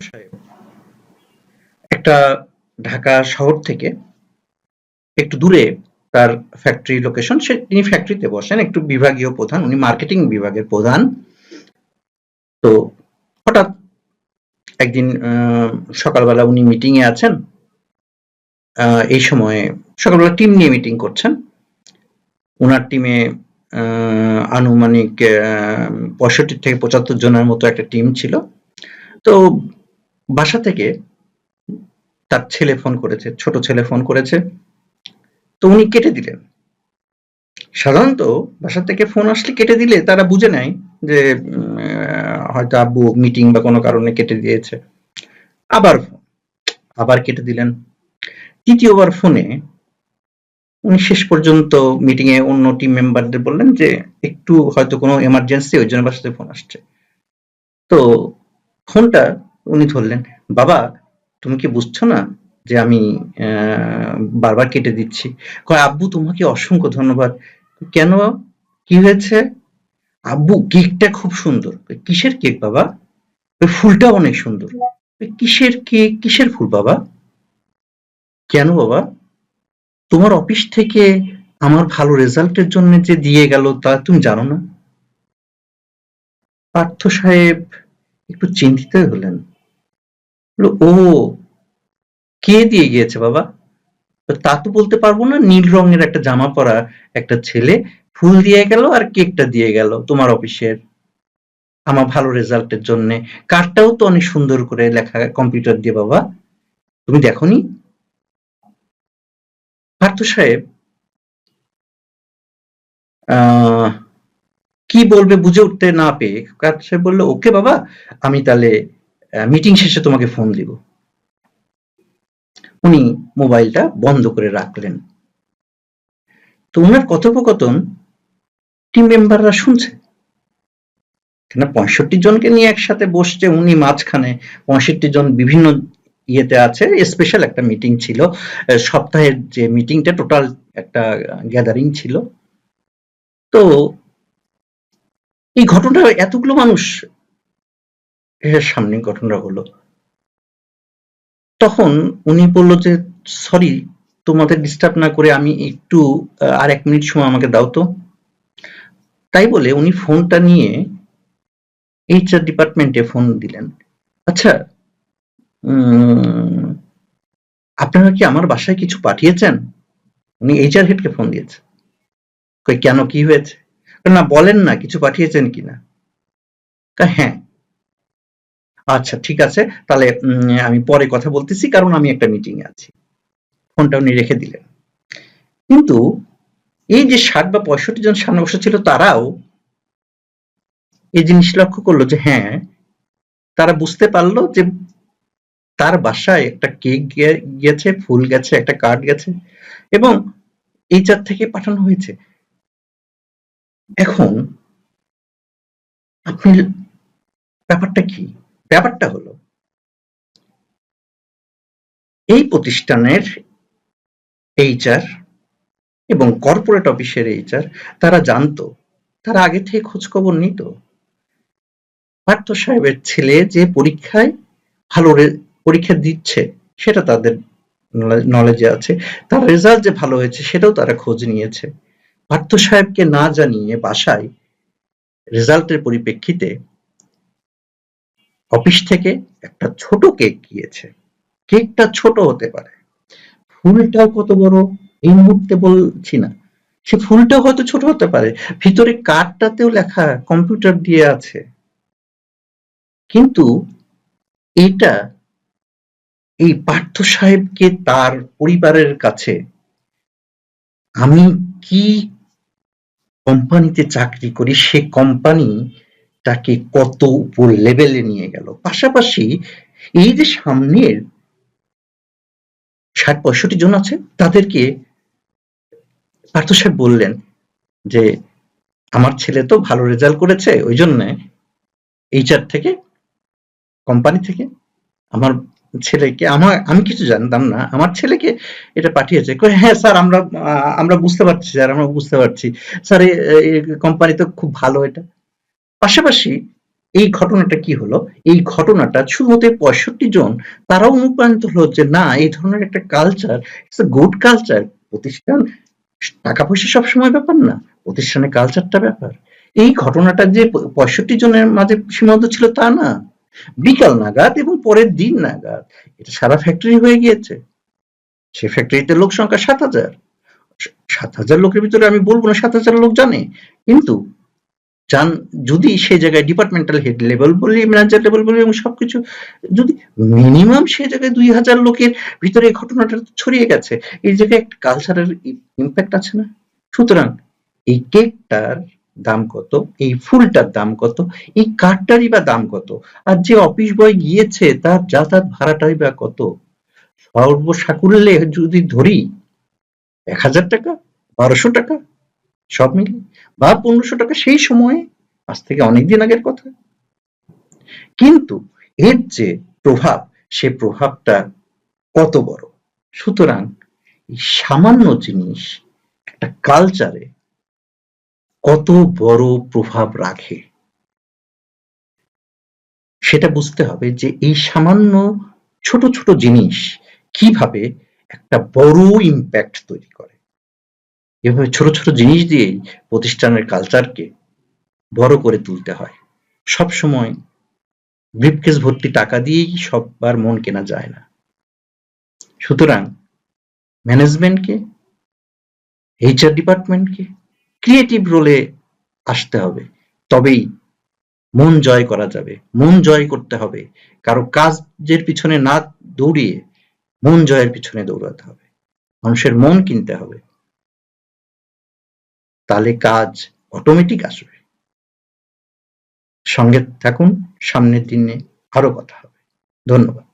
সাহেব একটা ঢাকা শহর থেকে একটু দূরে তার ফ্যাক্টরি লোকেশন। তিনি ফ্যাক্টরিতে বসেন, একটু বিভাগীয় প্রধান, উনি মার্কেটিং বিভাগের প্রধান। তো হঠাৎ একদিন সকালবেলা উনি মিটিং এ আছেন। এই সময়ে সকালবেলা টিম নিয়ে মিটিং করছেন। উনার টিমে আনুমানিক 65 থেকে 75 জনের মতো একটা টিম ছিল। তো বাসা থেকে তার ছেলে ফোন করেছে, ছোট ছেলে ফোন করেছে। তো উনি কেটে দিলেন। সাধারণত বাসা থেকে ফোন আসলে কেটে দিলে তারা বুঝে নেয় যে হয়তো আব্বু মিটিং বা কোনো কারণে কেটে দিয়েছে। আবার কেটে দিলেন। তৃতীয়বার ফোনে উনি শেষ পর্যন্ত মিটিং এ অন্য টিম মেম্বারদের বললেন যে একটু হয়তো কোনো এমার্জেন্সি, ওই জন্য বাসা থেকে ফোন আসছে। তো ফোনটা উনি ধরলেন। বাবা, তুমি কি বুঝছো না যে আমি বারবার কেটে দিচ্ছি? কয়, আব্বু তোমাকে অসংখ্য ধন্যবাদ। কেন, কি হয়েছে? আব্বু, কেকটা খুব সুন্দর। কিসের কেক বাবা? ওই ফুলটা অনেক সুন্দর। কিসের কেক, কিসের ফুল বাবা? কেন বাবা? তোমার অফিস থেকে আমার ভালো রেজাল্টের জন্য যে দিয়ে গেল তা তুমি জানো না? পার্থ সাহেব একটু চিন্তিত হলেন। ও, কে দিয়ে গিয়েছে বাবা? তা তো বলতে পারবো না। নীল রঙের একটা জামা পরা একটা ছেলে ফুল দিয়ে গেল আর কেকটা দিয়ে গেল তোমার অফিসের আমার ভালো রেজাল্টের জন্য। কার্ডটাও তো অনেক সুন্দর করে লেখা কম্পিউটার দিয়ে বাবা, তুমি দেখোনি? পার্থ সাহেব কি বলবে বুঝে উঠতে না পেয়ে পার্থ সাহেব বলল, ওকে বাবা, আমি তাহলে মিটিং শেষে তোমাকে ফোন দিব। উনি মোবাইলটা বন্ধ করে রাখলেন। তো উনার কথোপকথন টিম মেম্বাররা শুনছে। কেন 65 জনকে নিয়ে একসাথে বসছে, উনি মাঝখানে 65 জন বিভিন্ন ইয়েতে আছে। স্পেশাল একটা মিটিং ছিল, সপ্তাহের যে মিটিংটা টোটাল একটা গ্যাদারিং ছিল। তো এই ঘটনাটা এতগুলো মানুষ এর সামনে ঘটনা হলো। তখন উনি বলল যে সরি, তোমাদের ডিস্টার্ব না করে আমি একটু আর 1 মিনিট সময় আমাকে দাও তো। তাই বলে উনি ফোনটা নিয়ে এইচআর ডিপার্টমেন্টে ফোন দিলেন। আচ্ছা, আপনারা কি আমার বাসায় কিছু পাঠিয়েছেন? উনি এইচআর হেডকে ফোন দিয়েছে। কই, কেন, কি হয়েছে? না, বলেন না কিছু পাঠিয়েছেন কিনা। হ্যাঁ, আচ্ছা ঠিক আছে, তাহলে আমি পরে কথা বলতেছি, কারণ আমি একটা মিটিং এ আছি। ফোনটা উনি রেখে দিলেন। কিন্তু এই যে 60 বা 65 জন সামনে বসে ছিল, তারাও এই জিনিস লক্ষ্য করলো যে হ্যাঁ, তারা বুঝতে পারলো যে তার বাসায় একটা কেক গেছে, ফুল গেছে, একটা কার্ড গেছে এবং এইচআর থেকে পাঠানো হয়েছে। এখন আপনি, ব্যাপারটা কি? ব্যাপারটা হলো এই প্রতিষ্ঠানের এইচআর এবং কর্পোরেট অফিসের এইচআর তারা জানতো, তারা আগে থেকে খোঁজ খবর নিত পার্থ সাহেবের ছেলে যে পরীক্ষায় ভালো পরীক্ষা দিচ্ছে সেটা তাদের নলেজে আছে। তার রেজাল্ট যে ভালো হয়েছে সেটাও তারা খোঁজ নিয়েছে। পার্থ সাহেবকে না জানিয়ে বাসায় রেজাল্টের পরিপ্রেক্ষিতে অফিস থেকে একটা ছোট কেক গিয়েছে। কেকটা ছোট হতে পারে, ফুলটাও কত বড় এই মুহূর্তে বলছি না। সে ফুলটাও হয়তো ছোট হতে পারে, ভিতরে কার্ডটাতেও লেখা কম্পিউটার দিয়ে আছে। কিন্তু এটা এই পার্থ সাহেবকে তার পরিবারের কাছে, আমি কি কোম্পানিতে চাকরি করি সে কোম্পানি তাকে কত উপর লেভেলে নিয়ে গেল। পাশাপাশি এই যে সামনের 60-65 জন আছে তাদেরকে পার্থ সাহেব বললেন যে আমার ছেলে তো ভালো রেজাল্ট করেছে, ওই জন্য এইচআর থেকে, কোম্পানি থেকে আমার ছেলেকে, আমি কিছু জানতাম না, আমার ছেলেকে এটা পাঠিয়েছে। হ্যাঁ স্যার, আমরা বুঝতে পারছি স্যার, আমরা বুঝতে পারছি স্যার, কোম্পানি তো খুব ভালো। এটা পাশাপাশি এই ঘটনাটা কি হলো? এই ঘটনাটা শুরুতে 65 জন তারাও অনুপ্রাণিত হলো যে না, এই ধরনের একটা culture, it's a good culture. প্রতিষ্ঠান, টাকা পয়সা সবসময় ব্যাপার না, প্রতিষ্ঠানের কালচারটা ব্যাপার। এই ঘটনাটা যে 65 জনের মাঝে সীমাবদ্ধ ছিল তা না, বিকাল নাগাদ এবং পরের দিন নাগাদ এটা সারা ফ্যাক্টরি হয়ে গিয়েছে। সে ফ্যাক্টরিতে লোক সংখ্যা 7,000। 7,000 লোকের ভিতরে আমি বলবো না 7,000 লোক জানে, কিন্তু চান যদি সেই জায়গায় ডিপার্টমেন্টাল হেড লেভেল বলি, ম্যানেজার লেভেল বলি এবং সবকিছু যদি মিনিমাম সেই জায়গায় 2,000 লোকের ভিতরে এই ঘটনাটা ছড়িয়ে গেছে, এই জায়গায় একটা কালচারের ইম্প্যাক্ট আছে না? সুতরাং এই কেকটার দাম কত, এই ফুলটার দাম কত, এই কার্ডটারই বা দাম কত, আর যে অফিস বয় গিয়েছে তার যাতায়াত ভাড়াটাই বা কত, সর্বসাকুল্যে যদি ধরি 1,000 টাকা, 1200 টাকা, সব মিলে, বা 1500 টাকা সেই সময়ে, আজ থেকে অনেকদিন আগের কথা। কিন্তু এর যে প্রভাব, সে প্রভাবটা কত বড়। সুতরাং এই সামান্য জিনিস একটা কালচারে কত বড় প্রভাব রাখে সেটা বুঝতে হবে, যে এই সামান্য ছোট ছোট জিনিস কিভাবে একটা বড় ইম্প্যাক্ট তৈরি করে। এভাবে ছোট ছোট জিনিস দিয়েই প্রতিষ্ঠানের কালচারকে বড় করে তুলতে হয়। সবসময় ব্রিফকেস ভর্তি টাকা দিয়েই সবার মন কেনা যায় না। সুতরাং ম্যানেজমেন্টকে, এইচআর ডিপার্টমেন্টকে ক্রিয়েটিভ রোলে আসতে হবে, তবেই মন জয় করা যাবে। মন জয় করতে হবে, কারো কাজের পিছনে না দৌড়িয়ে মন জয়ের পিছনে দৌড়াতে হবে, মানুষের মন কিনতে হবে, তাহলে কাজ অটোমেটিক আসবে। সঙ্গে থাকুন, সামনের দিনে আরো কথা হবে। ধন্যবাদ।